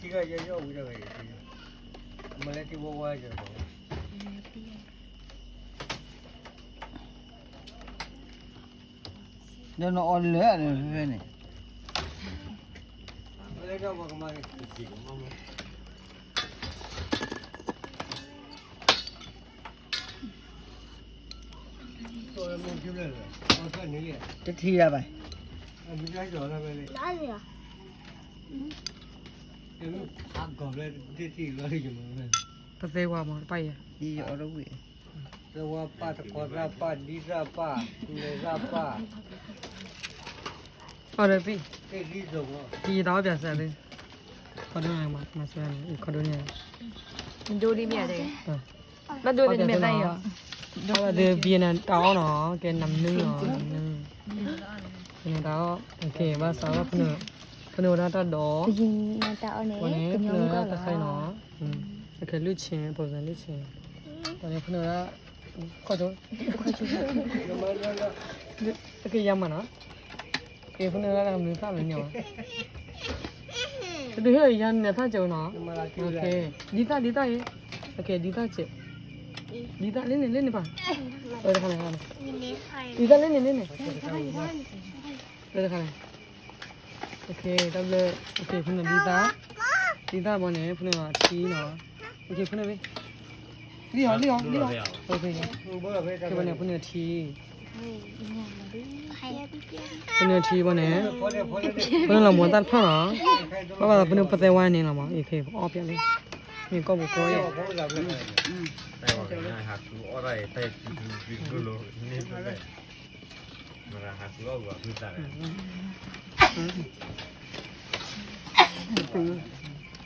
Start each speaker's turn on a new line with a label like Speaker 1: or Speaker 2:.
Speaker 1: chica ya yo udah kayak gitu. Malah di bawah aja.
Speaker 2: Dia nak oleh ada ni.
Speaker 1: Mereka mau kemana? Tôi muốn kiếm lên rồi. Con thân này liền.
Speaker 2: Cái thi ra vậy.
Speaker 1: Anh biết cái rồi là về đây.
Speaker 3: Đã gì à?
Speaker 1: Em ăn còn lên đi thì lấy cho mình.
Speaker 4: ပသေးဝါမှာပိုက်ရ
Speaker 2: Đi ở đâu vậy?
Speaker 1: Rồi pa takut rapa di rapa, le rapa.
Speaker 4: ဟုတ်တယ်ပြီ
Speaker 1: Cái gì rồi?
Speaker 4: ဒီတော့ပြန်ဆက်လေးခေါ်တော့မှာမဆွဲနေခေါ်တော့နေ
Speaker 5: 你就里面这个，
Speaker 4: ဟုတ်
Speaker 5: 那就里面带有。
Speaker 4: တော့ဒီဗီယက်နမ်တောင်းတော့ကဲနမ်နူရောနမ်နူဒီတော့โอเคဘာသာဖနဖနရတာတော့
Speaker 3: Begin na tao na
Speaker 4: ဝင်
Speaker 3: eh.
Speaker 4: ဖန
Speaker 3: Kanyang
Speaker 4: ရ
Speaker 3: ka
Speaker 4: တခိုင်းတော့โอเคလူချင်းပုံစံလူချင်းတော်နေဖနရခေါ်တော့ โอเคရမှာနော်ကဲဖနရကမင်းစားမနေရောဒီဟဲ့ရန်နေထားကြုံနော် โอเคဒီသားရေโอเคဒီသားချက်ဒီသားလေးနေပါဟုတ်တယ်ခါနေဒီသားလေးနေဟုတ်တယ်ခါနေโอเคတော့လေโอเคဖုန်းဒီသားဘောနေဖုန်းကချီနော်โอเคဖုန်းပဲလီအောင်โอเค
Speaker 1: Bữa là về
Speaker 4: ဒီဘောနေဖုန်းချီ
Speaker 3: Kaya bigyan.
Speaker 4: ဖုန်းချီဘောနေ
Speaker 1: phone đi.
Speaker 4: ဖုန်းလုံးမတတ်ဖာနော်ဘာဖုန်းပတ်သက်ဝိုင်းနေလားမโอเคအော်ပြန်လေဒီကောဘောကိုရ
Speaker 1: Phone là về.
Speaker 6: แต่ว่าง่ายหักรู้อะไรแต่วิ่งรู้นี่เลยมันหักรู้ว่าคืออะไร
Speaker 4: อืม